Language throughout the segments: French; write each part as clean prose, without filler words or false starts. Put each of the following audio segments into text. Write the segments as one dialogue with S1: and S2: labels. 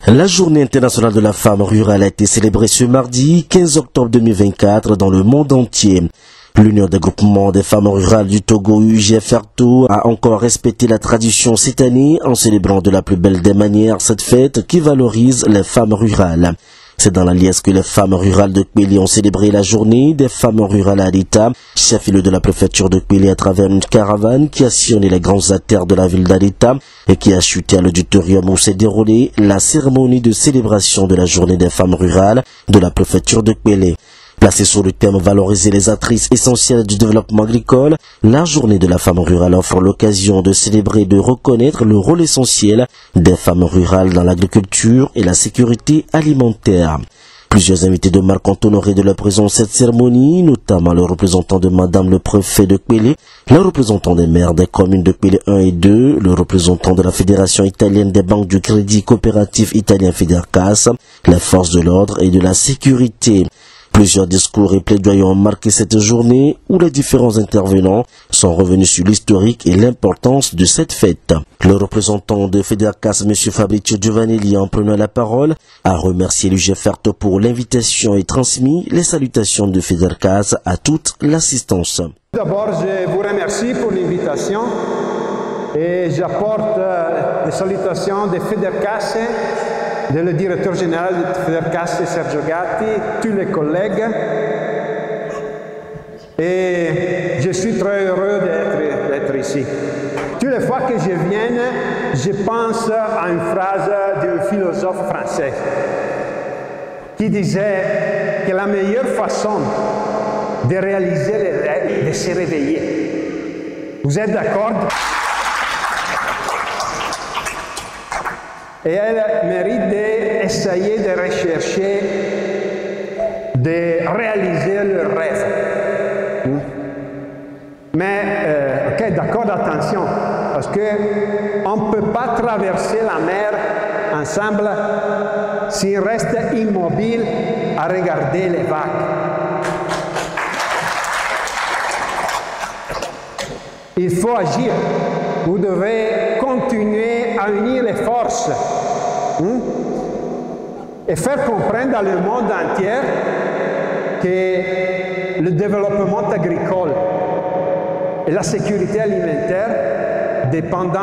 S1: La journée internationale de la femme rurale a été célébrée ce mardi 15 octobre 2024 dans le monde entier. L'Union des groupements des femmes rurales du Togo, UGFRTO, a encore respecté la tradition cette année en célébrant de la plus belle des manières cette fête qui valorise les femmes rurales. C'est dans la liesse que les femmes rurales de Kpeli ont célébré la journée des femmes rurales à Adita, chef-lieu de la préfecture de Kpeli, à travers une caravane qui a sillonné les grandes artères de la ville d'Adita et qui a chuté à l'auditorium où s'est déroulée la cérémonie de célébration de la journée des femmes rurales de la préfecture de Kpeli. Placée sur le thème « Valoriser les actrices essentielles du développement agricole », la journée de la femme rurale offre l'occasion de célébrer et de reconnaître le rôle essentiel des femmes rurales dans l'agriculture et la sécurité alimentaire. Plusieurs invités de marque ont honoré de leur présence cette cérémonie, notamment le représentant de Madame le préfet de Kpeli, le représentant des maires des communes de Kpeli 1 et 2, le représentant de la Fédération italienne des banques du crédit coopératif italien Federcas, les forces de l'ordre et de la sécurité. Plusieurs discours et plaidoyers ont marqué cette journée où les différents intervenants sont revenus sur l'historique et l'importance de cette fête. Le représentant de Federcas, M. Fabrizio Giovanelli, en prenant la parole, a remercié l'UGFRTO pour l'invitation et transmis les salutations de Federcas à toute l'assistance.
S2: D'abord, je vous remercie pour l'invitation et j'apporte les salutations de Federcas, de le directeur général de Federcas, Sergio Gatti, tous les collègues. Et je suis très heureux d'être ici. Toutes les fois que je viens, je pense à une phrase d'un philosophe français qui disait que la meilleure façon de réaliser les rêves est de se réveiller. Vous êtes d'accord? Et elle mérite d'essayer de rechercher, de réaliser le rêve. Mais, ok, d'accord, attention, parce qu'on ne peut pas traverser la mer ensemble s'il reste immobile à regarder les vagues. Il faut agir. Vous devez continuer à unir les forces et faire comprendre dans le monde entier que le développement agricole et la sécurité alimentaire dépendent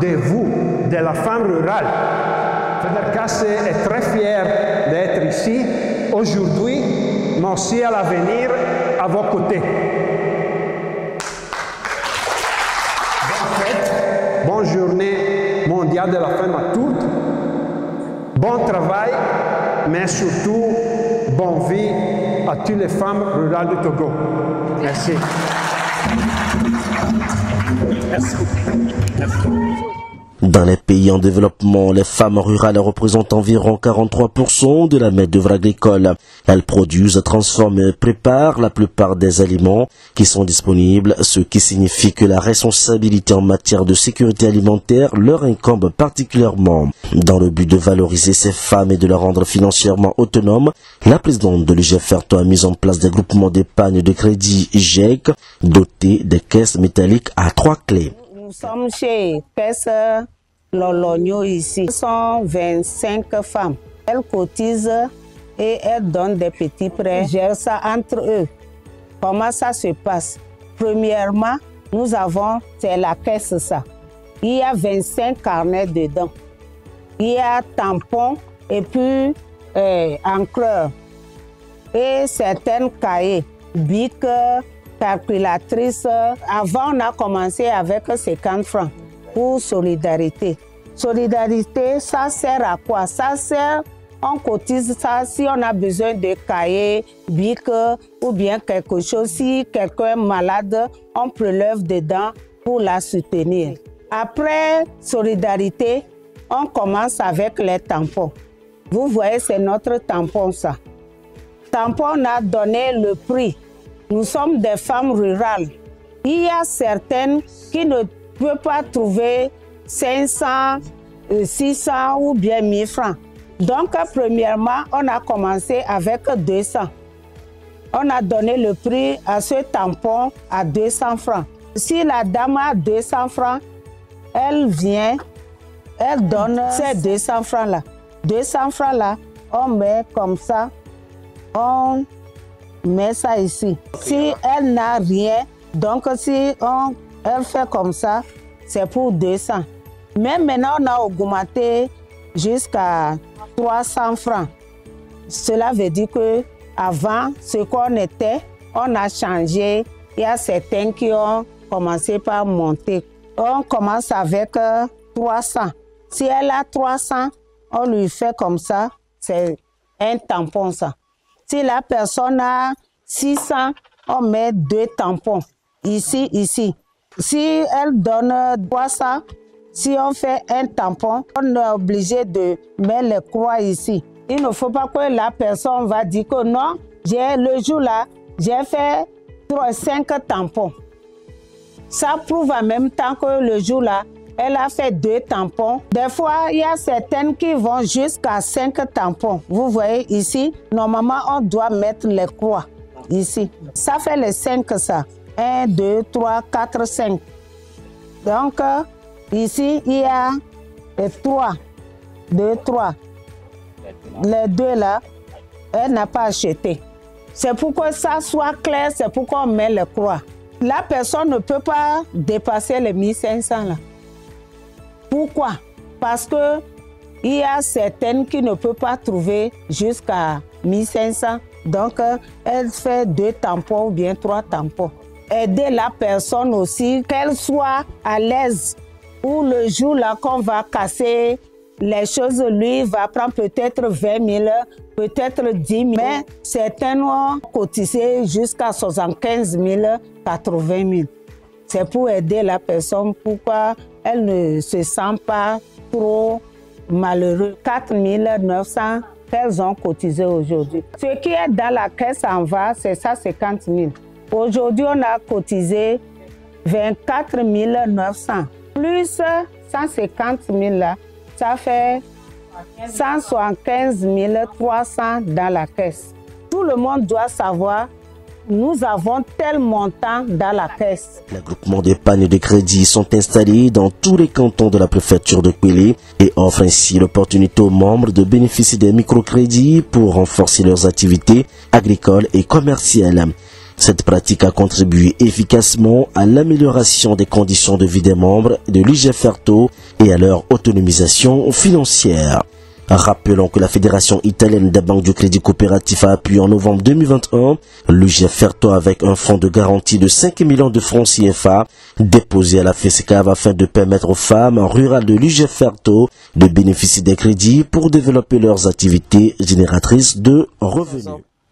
S2: de vous, de la femme rurale. Federcas est très fier d'être ici aujourd'hui, mais aussi à l'avenir à vos côtés. Bonne journée mondiale de la femme à toutes. Bon travail, mais surtout, bonne vie à toutes les femmes rurales du Togo. Merci.
S1: Merci. Dans les pays en développement, les femmes rurales représentent environ 43% de la main-d'œuvre agricole. Elles produisent, transforment et préparent la plupart des aliments qui sont disponibles, ce qui signifie que la responsabilité en matière de sécurité alimentaire leur incombe particulièrement. Dans le but de valoriser ces femmes et de les rendre financièrement autonomes, la présidente de l'UGFRTO a mis en place des groupements d'épargne de crédit GEC dotés de caisses métalliques à 3 clés.
S3: Nous sommes chez Caisse Lologno ici. Ce sont 25 femmes. Elles cotisent et elles donnent des petits prêts. Elles gèrent ça entre eux. Comment ça se passe? Premièrement, nous avons, c'est la caisse ça. Il y a 25 carnets dedans. Il y a tampons et puis encreurs. Et certains cahiers, bic, calculatrice. Avant, on a commencé avec 50 francs pour solidarité. Solidarité, ça sert à quoi? Ça sert, on cotise ça si on a besoin de cahiers, bic ou bien quelque chose. Si quelqu'un est malade, on prélève dedans pour la soutenir. Après solidarité, on commence avec les tampons. Vous voyez, c'est notre tampon ça. Tampon, on a donné le prix. Nous sommes des femmes rurales. Il y a certaines qui ne peuvent pas trouver 500, 600 ou bien 1000 francs. Donc, premièrement, on a commencé avec 200. On a donné le prix à ce tampon à 200 francs. Si la dame a 200 francs, elle vient, elle donne ces 200 francs-là. 200 francs là, on met comme ça, on met ça ici. Si elle n'a rien, donc si elle fait comme ça, c'est pour 200. Mais maintenant, on a augmenté jusqu'à 300 francs. Cela veut dire qu'avant, ce qu'on était, on a changé. Il y a certains qui ont commencé par monter. On commence avec 300. Si elle a 300, on lui fait comme ça, c'est un tampon ça. Si la personne a 600, on met 2 tampons, ici, ici. Si elle donne 300, si on fait un tampon, on est obligé de mettre les croix ici. Il ne faut pas que la personne va dire que non, le jour là, j'ai fait 5 tampons. Ça prouve en même temps que le jour là, elle a fait 2 tampons. Des fois, il y a certaines qui vont jusqu'à 5 tampons. Vous voyez ici, normalement, on doit mettre les croix ici. Ça fait les 5 ça. 1, 2, 3, 4, 5. Donc, ici, il y a 3. 2, 3. Les 2 là, elle n'a pas acheté. C'est pour que ça soit clair, c'est pourquoi on met les croix. La personne ne peut pas dépasser les 1500 là. Pourquoi? Parce que il y a certaines qui ne peuvent pas trouver jusqu'à 1500. Donc, elle fait 2 tampons ou bien 3 tampons. Aider la personne aussi, qu'elle soit à l'aise. Ou le jour là qu'on va casser les choses, lui va prendre peut-être 20 000, peut-être 10 000. Mais certains ont cotisé jusqu'à 75 000, 80 000. C'est pour aider la personne, pourquoi elle ne se sent pas trop malheureuse. 4 900 qu'elles ont cotisé aujourd'hui. Ce qui est dans la caisse en bas, c'est ça, 50 000. Aujourd'hui, on a cotisé 24 900. Plus 150 000 là, ça fait 175 300 dans la caisse. Tout le monde doit savoir, nous avons tel montant dans la caisse.
S1: Les groupements d'épargne et de crédit sont installés dans tous les cantons de la préfecture de Kouélé et offrent ainsi l'opportunité aux membres de bénéficier des microcrédits pour renforcer leurs activités agricoles et commerciales. Cette pratique a contribué efficacement à l'amélioration des conditions de vie des membres de l'UGFRTO et à leur autonomisation financière. Rappelons que la Fédération italienne des banques du crédit coopératif a appuyé en novembre 2021 l'UGFRTO avec un fonds de garantie de 5 millions de francs CFA déposé à la FESCAV afin de permettre aux femmes rurales de l'UGFRTO de bénéficier des crédits pour développer leurs activités génératrices de revenus.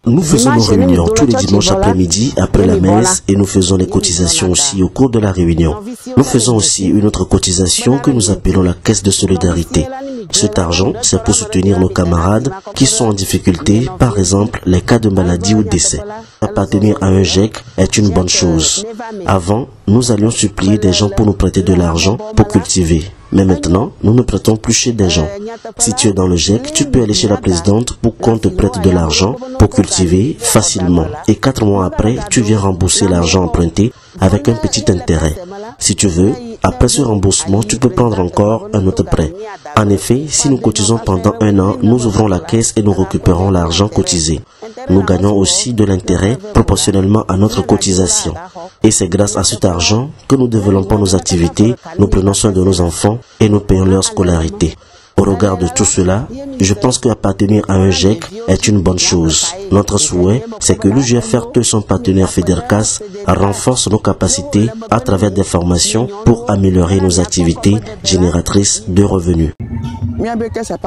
S1: Nous faisons nos réunions tous les dimanches après-midi après la messe et nous faisons les cotisations aussi au cours de la réunion. Nous faisons aussi une autre cotisation que nous appelons la caisse de solidarité. Cet argent, c'est pour soutenir nos camarades qui sont en difficulté, par exemple les cas de maladie ou décès. Appartenir à un GIEC est une bonne chose. Avant, nous allions supplier des gens pour nous prêter de l'argent pour cultiver. Mais maintenant, nous ne prêtons plus chez des gens. Si tu es dans le GIEC, tu peux aller chez la présidente pour qu'on te prête de l'argent pour cultiver facilement. Et 4 mois après, tu viens rembourser l'argent emprunté avec un petit intérêt. Si tu veux, après ce remboursement, tu peux prendre encore un autre prêt. En effet, si nous cotisons pendant 1 an, nous ouvrons la caisse et nous récupérons l'argent cotisé. Nous gagnons aussi de l'intérêt proportionnellement à notre cotisation. Et c'est grâce à cet argent que nous développons nos activités, nous prenons soin de nos enfants et nous payons leur scolarité. Au regard de tout cela, je pense qu'appartenir à un GIEC est une bonne chose. Notre souhait, c'est que l'UGFRTO et son partenaire FEDERCAS renforcent nos capacités à travers des formations pour améliorer nos activités génératrices de revenus.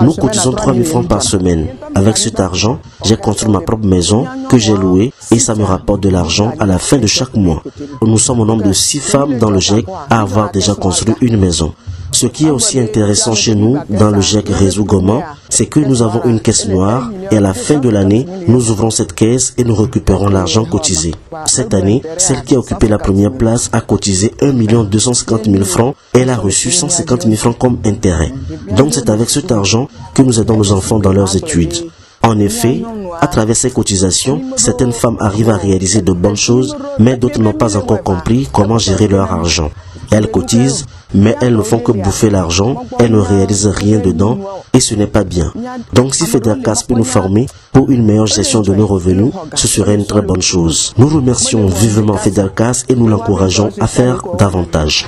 S1: Nous cotisons 3 000 francs par semaine. Avec cet argent, j'ai construit ma propre maison que j'ai louée et ça me rapporte de l'argent à la fin de chaque mois. Nous sommes au nombre de 6 femmes dans le GIEC à avoir déjà construit une maison. Ce qui est aussi intéressant chez nous, dans le GIEC Réseau Goma, c'est que nous avons une caisse noire et à la fin de l'année, nous ouvrons cette caisse et nous récupérons l'argent cotisé. Cette année, celle qui a occupé la première place a cotisé 1 250 000 francs et elle a reçu 150 000 francs comme intérêt. Donc c'est avec cet argent que nous aidons nos enfants dans leurs études. En effet, à travers ces cotisations, certaines femmes arrivent à réaliser de bonnes choses, mais d'autres n'ont pas encore compris comment gérer leur argent. Elles cotisent, mais elles ne font que bouffer l'argent, elles ne réalisent rien dedans et ce n'est pas bien. Donc si FEDERCAS peut nous former pour une meilleure gestion de nos revenus, ce serait une très bonne chose. Nous remercions vivement FEDERCAS et nous l'encourageons à faire davantage.